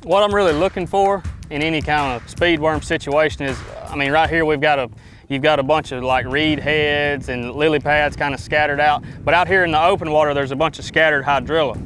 What I'm really looking for in any kind of speed worm situation is, I mean, right here you've got a bunch of like reed heads and lily pads kind of scattered out, but out here in the open water, there's a bunch of scattered hydrilla.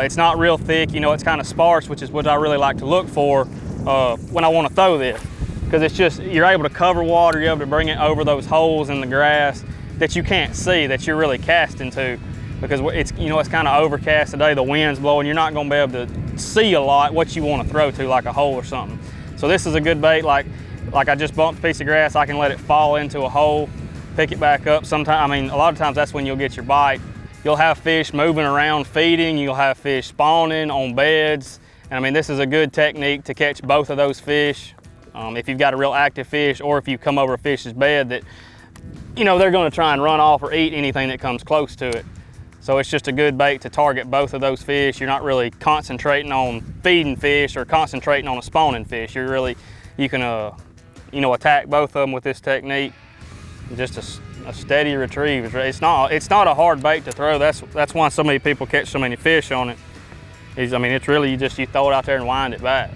It's not real thick, you know, it's kind of sparse, which is what I really like to look for when I want to throw this, because it's just, you're able to cover water, you're able to bring it over those holes in the grass that you can't see, that you're really casting to, because it's, you know, it's kind of overcast today, the wind's blowing, you're not going to be able to see a lot what you want to throw to, like a hole or something. So this is a good bait. Like I just bumped a piece of grass, I can let it fall into a hole, pick it back up. Sometimes, I mean, a lot of times that's when you'll get your bite. You'll have fish moving around feeding, you'll have fish spawning on beds. And I mean, this is a good technique to catch both of those fish. If you've got a real active fish, or if you come over a fish's bed that, you know, they're gonna try and run off or eat anything that comes close to it. So it's just a good bait to target both of those fish. You're not really concentrating on feeding fish or concentrating on a spawning fish. You're really, you can, you know, attack both of them with this technique. Just a steady retrieve. It's not a hard bait to throw. That's why so many people catch so many fish on it. I mean, it's really, you throw it out there and wind it back.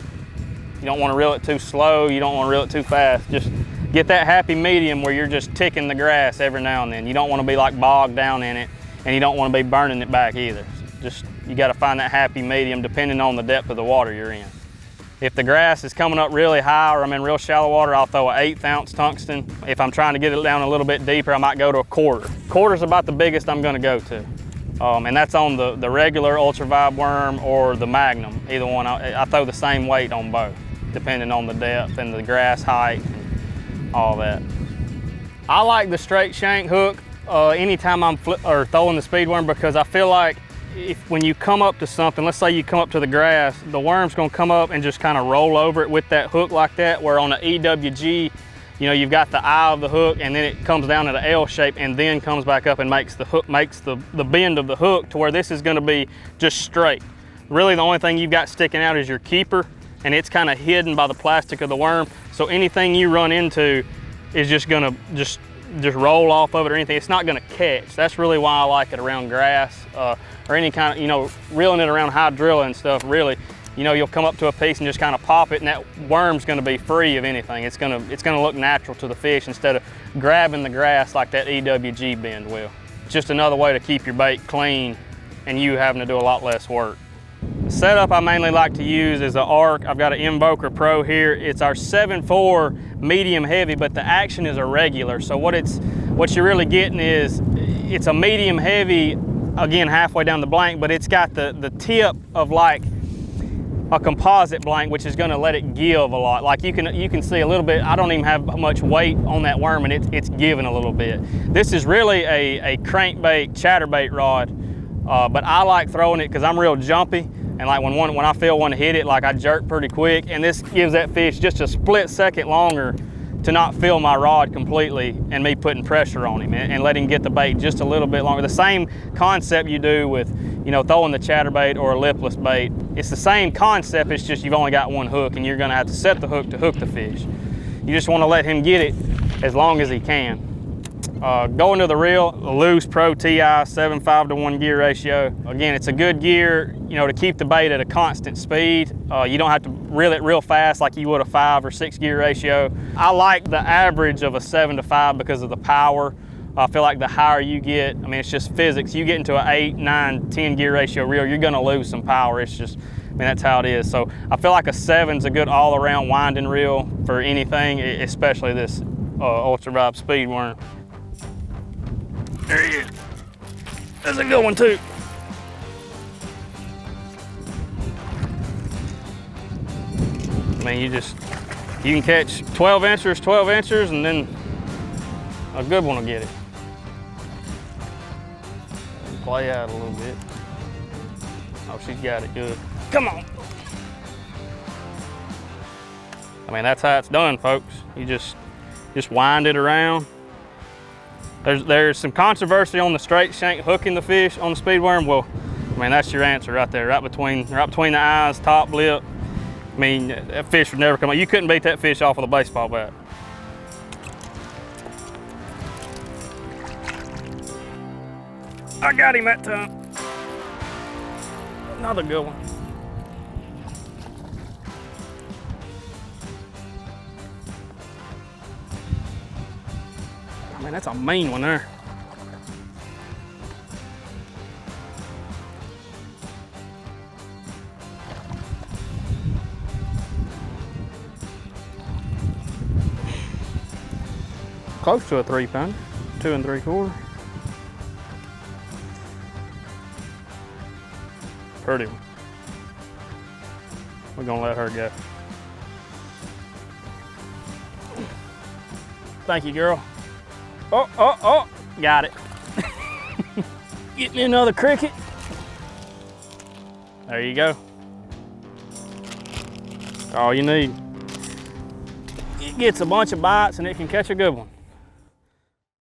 You don't want to reel it too slow. You don't want to reel it too fast. Just get that happy medium where you're just ticking the grass every now and then. You don't want to be like bogged down in it, and you don't want to be burning it back either. Just, you got to find that happy medium depending on the depth of the water you're in. If the grass is coming up really high or I'm in real shallow water, I'll throw an 1/8 ounce tungsten. If I'm trying to get it down a little bit deeper, I might go to a 1/4. 1/4's about the biggest I'm gonna go to. And that's on the regular ultra vibe worm or the magnum. Either one, I throw the same weight on both, depending on the depth and the grass height and all that. I like the straight shank hook anytime I'm throwing the speed worm, because I feel like when you come up to something, let's say you come up to the grass, the worm's gonna come up and just kind of roll over it with that hook like that, where on the EWG, you know, you've got the eye of the hook and then it comes down at an L shape and then comes back up and makes the bend of the hook, to where this is gonna be just straight. Really the only thing you've got sticking out is your keeper, and it's kind of hidden by the plastic of the worm. So anything you run into is just gonna just roll off of it or anything. It's not gonna catch. That's really why I like it around grass or any kind of, you know, reeling it around hydrilla and stuff. Really, you know, you'll come up to a piece and just kind of pop it, and that worm's gonna be free of anything. It's gonna look natural to the fish instead of grabbing the grass like that EWG bend will. It's just another way to keep your bait clean and you having to do a lot less work. The setup I mainly like to use is an arc. I've got an Invoker Pro here. It's our 7.4 medium heavy, but the action is a regular. So what you're really getting is, it's a medium heavy, again, halfway down the blank, but it's got the tip of like a composite blank, which is gonna let it give a lot. Like you can see a little bit, I don't even have much weight on that worm, and it's giving a little bit. This is really a crankbait, chatterbait rod, but I like throwing it because I'm real jumpy. And like when I feel one hit it, like I jerk pretty quick, and this gives that fish just a split second longer to not feel my rod completely and me putting pressure on him and let him get the bait just a little bit longer. The same concept you do with, you know, throwing the chatterbait or a lipless bait. It's the same concept, it's just you've only got one hook and you're gonna have to set the hook to hook the fish. You just wanna let him get it as long as he can. Going to the reel, a loose Pro TI 7.5 to 1 gear ratio. Again, it's a good gear, you know, to keep the bait at a constant speed. You don't have to reel it real fast like you would a 5 or 6 gear ratio. I like the average of a 7 to 5 because of the power. I feel like the higher you get, I mean, it's just physics. You get into an 8, 9, 10 gear ratio reel, you're gonna lose some power. It's just, I mean, that's how it is. So I feel like a 7's a good all-around winding reel for anything, especially this ultra vibe speed worm. There he is. That's a good one too. I mean, you can catch 12 inchers, and then a good one will get it. Play out a little bit. Oh, she's got it good. Come on. I mean, that's how it's done, folks. You just wind it around. There's some controversy on the straight shank hooking the fish on the speed worm. Well, I mean, that's your answer right there, right between the eyes, top lip. I mean, that fish would never come out. You couldn't beat that fish off with a baseball bat. I got him that time. Another good one. Man, that's a mean one there. Close to a 3-pounder, 2 3/4. Pretty one. We're gonna let her go. Thank you, girl. Oh, oh, oh, got it. Get me another cricket. There you go. That's all you need. It gets a bunch of bites and it can catch a good one.